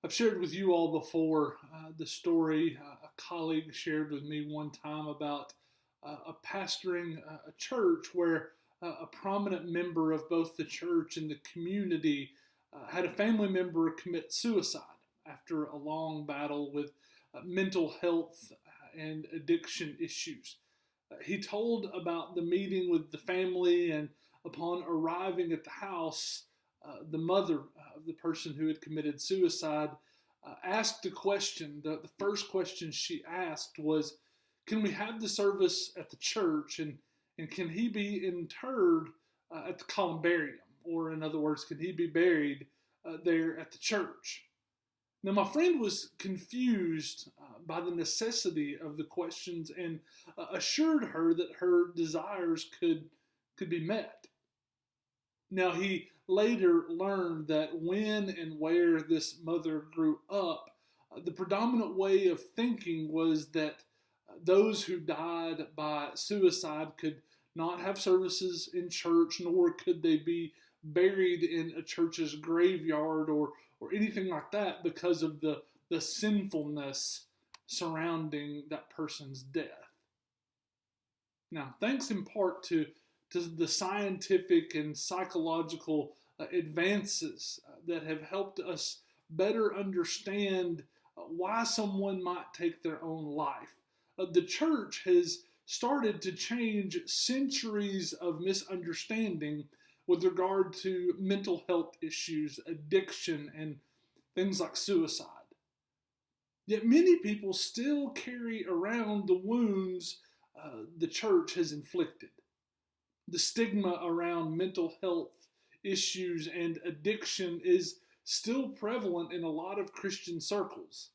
I've shared with you all before the story a colleague shared with me one time about a pastoring a church where a prominent member of both the church and the community had a family member commit suicide after a long battle with mental health and addiction issues. He told about the meeting with the family, and upon arriving at the house, the mother of the person who had committed suicide asked a question. The first question she asked was, "Can we have the service at the church, and can he be interred at the columbarium? Or, in other words, can he be buried there at the church?" Now, my friend was confused by the necessity of the questions and assured her that her desires could be met. Now, he later learned that when and where this mother grew up, the predominant way of thinking was that those who died by suicide could not have services in church, nor could they be buried in a church's graveyard or anything like that because of the sinfulness surrounding that person's death. Now, thanks in part to the scientific and psychological advances that have helped us better understand why someone might take their own life. The church has started to change centuries of misunderstanding with regard to mental health issues, addiction, and things like suicide. Yet many people still carry around the wounds the church has inflicted. The stigma around mental health issues and addiction is still prevalent in a lot of Christian circles.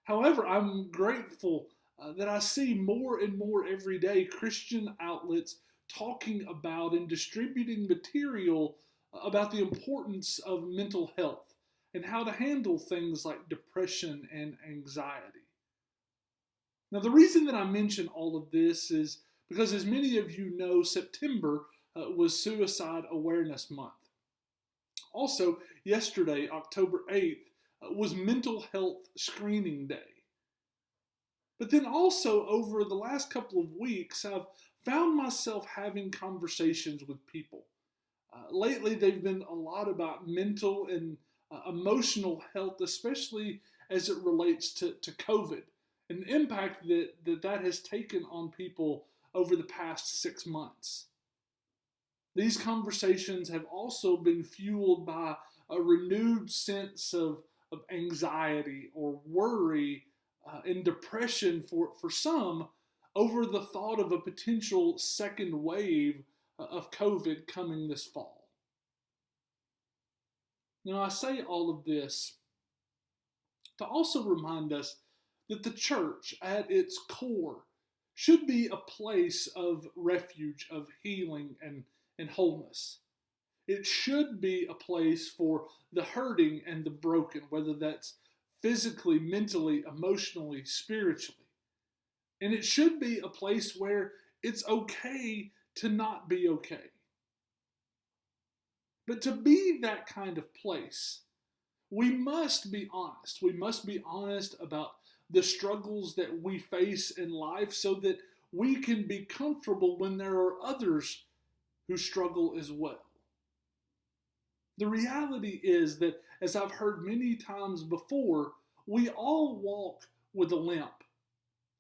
However, I'm grateful that I see more and more every day Christian outlets talking about and distributing material about the importance of mental health and how to handle things like depression and anxiety. Now, the reason that I mention all of this is because, as many of you know, September was Suicide Awareness Month. Also, yesterday, October 8th, was Mental Health Screening Day. But then also, over the last couple of weeks, I've found myself having conversations with people. Lately, they've been a lot about mental and emotional health, especially as it relates to COVID and the impact that has taken on people over the past 6 months. These conversations have also been fueled by a renewed sense of anxiety or worry and depression for some over the thought of a potential second wave of COVID coming this fall. Now, I say all of this to also remind us that the church, at its core, should be a place of refuge, of healing and wholeness. It should be a place for the hurting and the broken, whether that's physically, mentally, emotionally, spiritually. And it should be a place where it's okay to not be okay. But to be that kind of place, we must be honest. We must be honest about the struggles that we face in life so that we can be comfortable when there are others who struggle as well. The reality is that, as I've heard many times before, we all walk with a limp.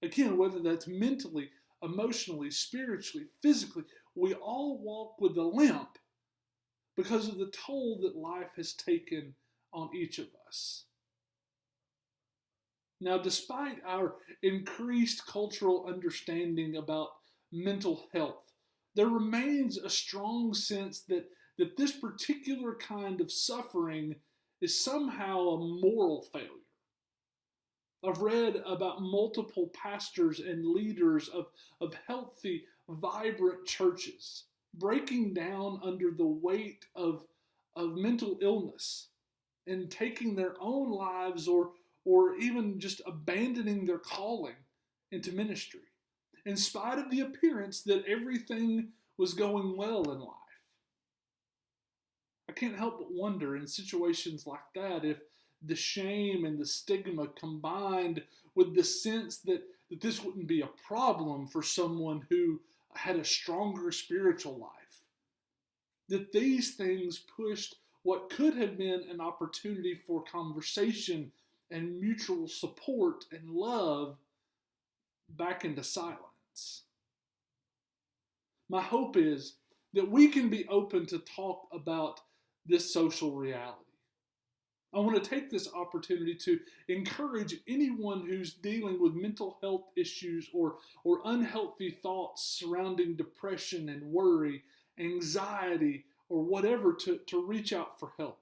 Again, whether that's mentally, emotionally, spiritually, physically, we all walk with a limp because of the toll that life has taken on each of us. Now, despite our increased cultural understanding about mental health, there remains a strong sense that this particular kind of suffering is somehow a moral failure. I've read about multiple pastors and leaders of healthy, vibrant churches breaking down under the weight of mental illness and taking their own lives or even just abandoning their calling into ministry, in spite of the appearance that everything was going well in life. I can't help but wonder in situations like that if the shame and the stigma combined with the sense that this wouldn't be a problem for someone who had a stronger spiritual life. That these things pushed what could have been an opportunity for conversation and mutual support and love back into silence. My hope is that we can be open to talk about this social reality. I want to take this opportunity to encourage anyone who's dealing with mental health issues or unhealthy thoughts surrounding depression and worry, anxiety, or whatever to reach out for help.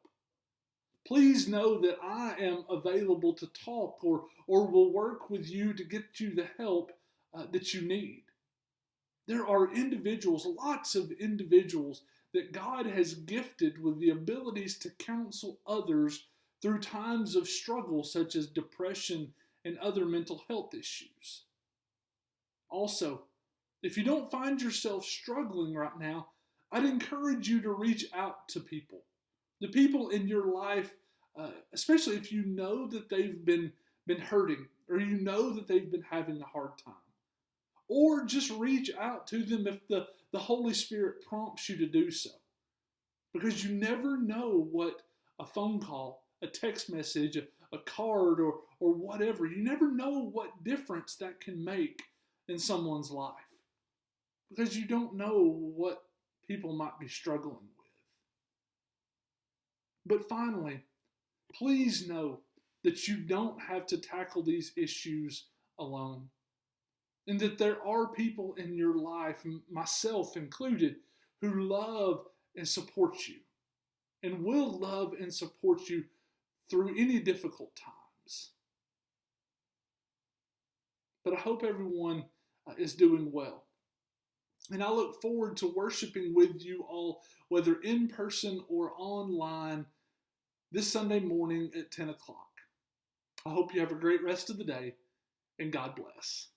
Please know that I am available to talk or will work with you to get you the help that you need. There are individuals, lots of individuals, that God has gifted with the abilities to counsel others through times of struggle such as depression and other mental health issues. Also, if you don't find yourself struggling right now, I'd encourage you to reach out to people. The people in your life, especially if you know that they've been hurting or you know that they've been having a hard time. Or just reach out to them if the Holy Spirit prompts you to do so. Because you never know what a phone call, a text message, a card, or whatever, you never know what difference that can make in someone's life. Because you don't know what people might be struggling with. But finally, please know that you don't have to tackle these issues alone. And that there are people in your life, myself included, who love and support you. And will love and support you through any difficult times. But I hope everyone is doing well. And I look forward to worshiping with you all, whether in person or online, this Sunday morning at 10 o'clock. I hope you have a great rest of the day, and God bless.